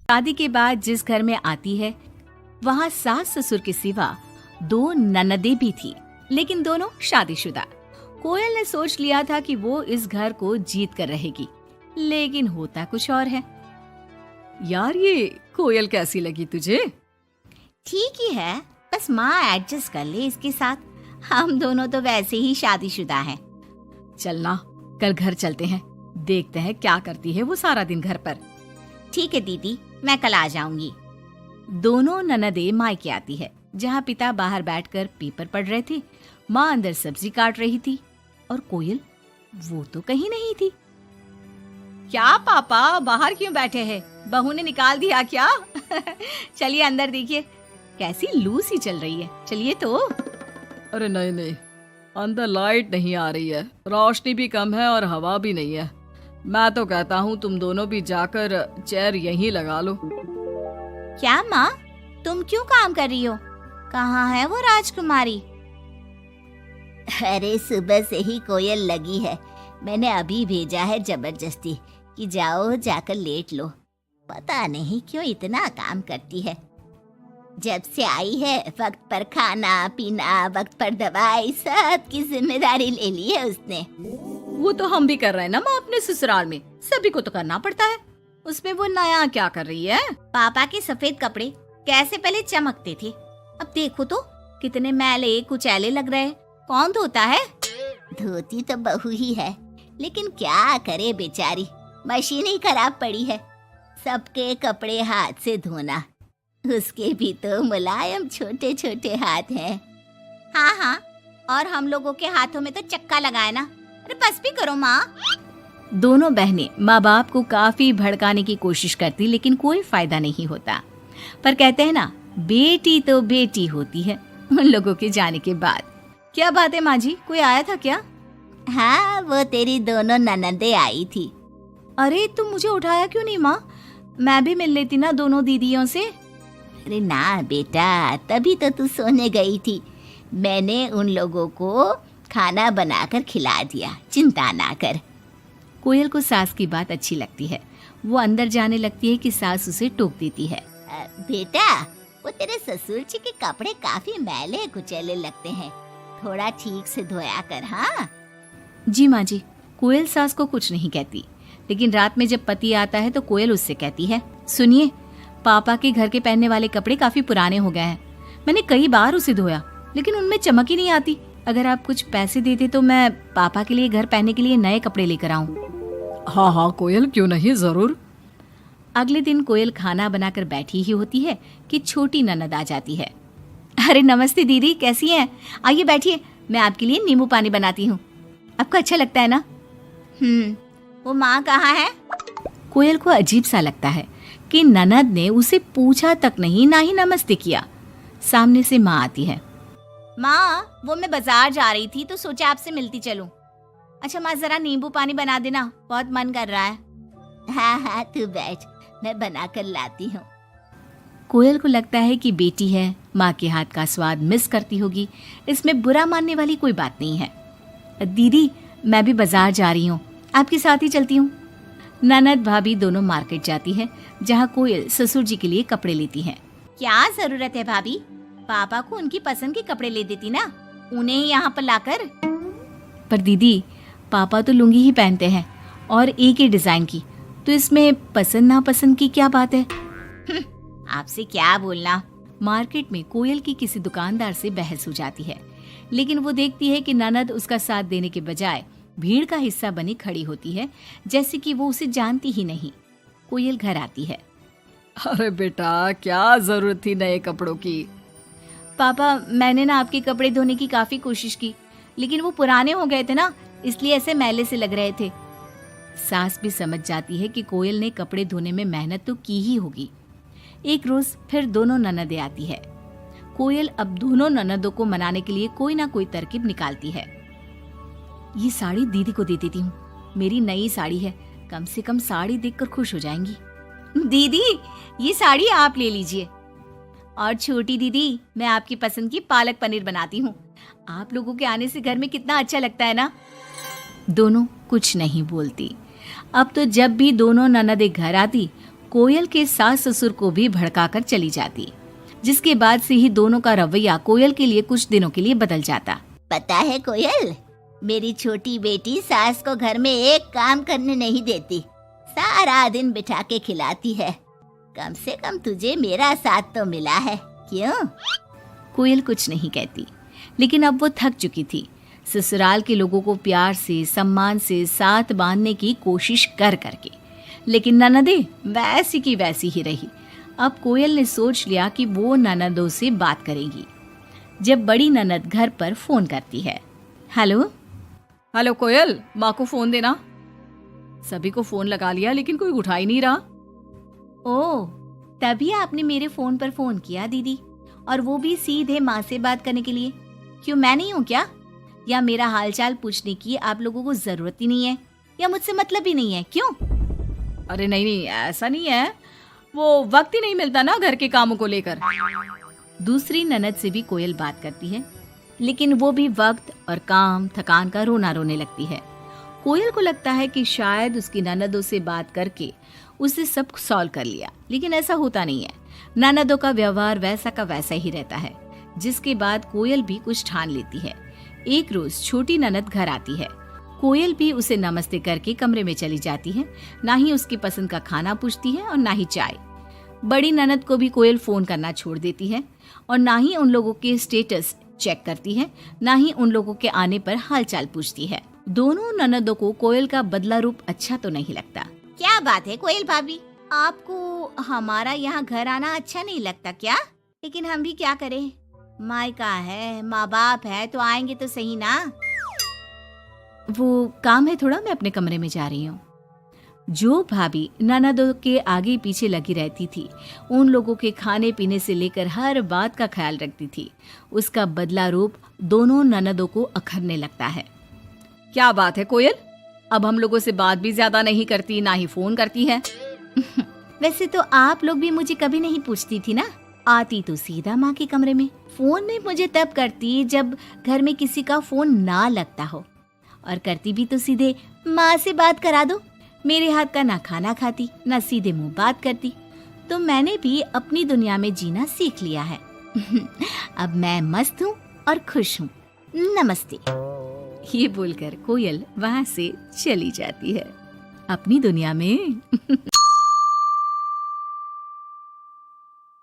शादी के बाद जिस घर में आती है वहाँ सास ससुर के सिवा 2 ननदें भी थी, लेकिन दोनों शादीशुदा। कोयल ने सोच लिया था कि वो इस घर को जीत कर रहेगी, लेकिन होता कुछ और है। यार ये कोयल कैसी लगी तुझे? ठीक ही है, बस माँ एडजस्ट कर ले इसके साथ। हम दोनों तो वैसे ही शादीशुदा हैं। चलना, कल घर चलते हैं, देखते हैं क्या करती है वो सारा दिन घर पर। ठीक है दीदी, मैं कल आ जाऊंगी। दोनों ननदें मायके आती है, जहाँ पिता बाहर बैठकर पेपर पढ़ रहे थे, माँ अंदर सब्जी काट रही थी और कोयल वो तो कहीं नहीं थी। क्या पापा बाहर क्यों बैठे हैं? बहू ने निकाल दिया क्या? चलिए अंदर देखिए, कैसी लू सी चल रही है। चलिए तो। अरे नहीं नहीं, अंदर लाइट नहीं आ रही है, रोशनी भी कम है और हवा भी नहीं है। मैं तो कहता हूँ तुम दोनों भी जाकर चेयर यहीं लगा लो। क्या माँ, तुम क्यों काम कर रही हो? कहाँ है वो राजकुमारी? अरे सुबह से ही कोयल लगी है, मैंने अभी भेजा है जबरदस्ती कि जाओ जाकर लेट लो। पता नहीं क्यों इतना काम करती है। जब से आई है वक्त पर खाना पीना, वक्त पर दवाई, सब की जिम्मेदारी ले ली है उसने। वो तो हम भी कर रहे हैं ना माँ, अपने ससुराल में सभी को तो करना पड़ता है। उसमें वो नया क्या कर रही है? पापा के सफेद कपड़े कैसे पहले चमकते थे, अब देखो तो कितने मैले कुचैले लग रहे हैं। कौन धोता है? धोती तो बहू ही है, लेकिन क्या करे बेचारी, मशीन ही खराब पड़ी है। सबके कपड़े हाथ से धोना, उसके भी तो मुलायम छोटे छोटे हाथ हैं। हाँ हाँ, और हम लोगों के हाथों में तो चक्का लगाए ना। अरे बस भी करो माँ। दोनों बहनें माँ बाप को काफी भड़काने की कोशिश करती, लेकिन कोई फायदा नहीं होता। पर कहते हैं ना, बेटी तो बेटी होती है उन लोगों के जाने के बाद। क्या बात है माँ जी, कोई आया था क्या? हाँ, वो तेरी दोनों ननदें आई थी। अरे तुम मुझे उठाया क्यों नहीं माँ? मैं भी मिल लेती ना दोनों दीदियों से। अरे ना बेटा, तभी तो तू सोने गई थी। मैंने उन लोगों को खाना बनाकर खिला दिया, चिंता ना कर। कोयल को सास की बात अच्छी लगती है। वो अंदर जाने लगती है कि सास उसे टोक देती है। बेटा, वो तेरे ससुर जी के कपड़े काफी मैले कुचैले लगते हैं, थोड़ा ठीक से धोया कर। हाँ जी माँ जी। कोयल सास को कुछ नहीं कहती, लेकिन रात में जब पति आता है तो कोयल उससे कहती है, सुनिए, पापा के घर के पहनने वाले कपड़े काफी पुराने हो गए हैं। मैंने कई बार उसे धोया, लेकिन उनमें चमक ही नहीं आती। अगर आप कुछ पैसे देते तो मैं पापा के लिए घर पहनने के लिए नए कपड़े लेकर आऊं। हाँ हाँ कोयल, क्यों नहीं, जरूर। अगले दिन कोयल खाना बनाकर बैठी ही होती है कि छोटी ननद आ जाती है। अरे नमस्ते दीदी, कैसी हैं? आइए बैठिए, मैं आपके लिए नींबू पानी बनाती हूँ। आपको अच्छा लगता है ना? वो माँ कहाँ है? कोयल को अजीब सा लगता है कि ननद ने उसे पूछा तक नहीं, ना ही नमस्ते किया। सामने से माँ आती है। माँ, वो मैं बाजार जा रही थी तो सोचा आपसे मिलती चलूं। अच्छा माँ, जरा नींबू पानी बना देना, बहुत मन कर रहा है। हाँ हाँ, तू बैठ, मैं बना कर लाती हूँ। कोयल को लगता है कि बेटी है, माँ के हाथ का स्वाद मिस करती होगी। इसमें बुरा मानने वाली कोई बात नहीं है। दीदी, मैं भी बाजार जा रही हूँ, आपके साथ ही चलती हूँ। ननद भाभी दोनों मार्केट जाती है, जहाँ कोयल ससुर जी के लिए कपड़े लेती है। क्या जरूरत है भाभी, पापा को उनकी पसंद के कपड़े ले देती ना, उन्हें ही यहाँ पर लाकर। पर दीदी, पापा तो लुंगी ही पहनते हैं और एक ही डिजाइन की, तो इसमें पसंद नापसंद की क्या बात है? आपसे क्या बोलना। मार्केट में कोयल की किसी दुकानदार से बहस हो जाती है, लेकिन वो देखती है कि ननद उसका साथ देने के बजाय भीड़ का हिस्सा बनी खड़ी होती है, जैसे कि वो उसे जानती ही नहीं। कोयल घर आती है। अरे बेटा, क्या जरूरत थी नए कपड़ों की? पापा, मैंने ना आपके कपड़े धोने की काफी कोशिश की, लेकिन वो पुराने हो गए थे ना, इसलिए ऐसे मैले से लग रहे थे। सास भी समझ जाती है कि कोयल ने कपड़े धोने में मेहनत तो की ही होगी। एक रोज फिर दोनों ननदें आती है। कोयल अब दोनों ननदों को मनाने के लिए कोई ना कोई तरकीब निकालती है। ये साड़ी दीदी को दे देती हूँ, मेरी नई साड़ी है, कम से कम साड़ी देखकर खुश हो जाएंगी। दीदी, ये साड़ी आप ले लीजिए। और छोटी दीदी, मैं आपकी पसंद की पालक पनीर बनाती हूँ, आप लोगों के आने से घर में कितना अच्छा लगता है ना। दोनों कुछ नहीं बोलती। अब तो जब भी दोनों ननदें घर आती, कोयल के सास ससुर को भी भड़काकर चली जाती, जिसके बाद से ही दोनों का रवैया कोयल के लिए कुछ दिनों के लिए बदल जाता। पता है कोयल, मेरी छोटी बेटी सास को घर में एक काम करने नहीं देती, सारा दिन बिठा के खिलाती है। कम से कम तुझे मेरा साथ तो मिला है, क्यों? कोयल कुछ नहीं कहती, लेकिन अब वो थक चुकी थी। ससुराल के लोगों को प्यार से सम्मान से साथ बांधने की कोशिश कर करके, लेकिन ननदे वैसी की वैसी ही रही। अब कोयल ने सोच लिया कि वो ननदों से बात करेगी। जब बड़ी ननद घर पर फोन करती है, हेलो हेलो कोयल, माँ को फोन देना। सभी को फोन लगा लिया लेकिन कोई उठा ही नहीं रहा। ओह, तभी आपने मेरे फोन पर फोन किया दीदी, और वो भी सीधे माँ से बात करने के लिए। क्यों, मैं नहीं हूँ क्या? या मेरा हालचाल पूछने की आप लोगों को जरूरत ही नहीं है, या मुझसे मतलब ही नहीं है? क्यों? अरे नहीं नहीं, ऐसा नहीं है, वो वक्त ही नहीं मिलता ना घर के कामों को लेकर। दूसरी ननद से भी कोयल बात करती है, लेकिन वो भी वक्त और काम थकान का रोना रोने लगती है। कोयल को लगता है कि शायद उसकी ननदों से बात करके उसे सब सॉल्व कर लिया, लेकिन ऐसा होता नहीं है। ननदों का व्यवहार वैसा का वैसा ही रहता है, जिसके बाद कोयल भी कुछ ठान लेती है। एक रोज छोटी ननद घर आती है। कोयल भी उसे नमस्ते करके कमरे में चली जाती है। ना ही उसकी पसंद का खाना पूछती है और ना ही चाय। बड़ी ननद को भी कोयल फोन करना छोड़ देती है, और ना ही उन लोगों के स्टेटस चेक करती है, ना ही उन लोगों के आने पर हालचाल पूछती है। दोनों ननदों को कोयल का बदला रूप अच्छा तो नहीं लगता। क्या बात है कोयल भाभी, आपको हमारा यहाँ घर आना अच्छा नहीं लगता क्या? लेकिन हम भी क्या करें, मायका है, माँ बाप है, तो आएंगे तो सही ना। वो काम है थोड़ा, मैं अपने कमरे में जा रही हूँ। जो भाभी ननदों के आगे पीछे लगी रहती थी, उन लोगों के खाने पीने से लेकर हर बात का ख्याल रखती थी, उसका बदला रूप दोनों ननदों को अखरने लगता है। क्या बात है कोयल, अब हम लोगों से बात भी ज्यादा नहीं करती, ना ही फोन करती है। वैसे तो आप लोग भी मुझे कभी नहीं पूछती थी ना, आती तो सीधा माँ के कमरे में। फोन में मुझे तब करती जब घर में किसी का फोन ना लगता हो, और करती भी तो सीधे माँ से बात करा दो। मेरे हाथ का ना खाना खाती, ना सीधे मुंह बात करती। तो मैंने भी अपनी दुनिया में जीना सीख लिया है। अब मैं मस्त हूँ और खुश हूँ। नमस्ते। ये बोलकर कोयल वहां से चली जाती है अपनी दुनिया में।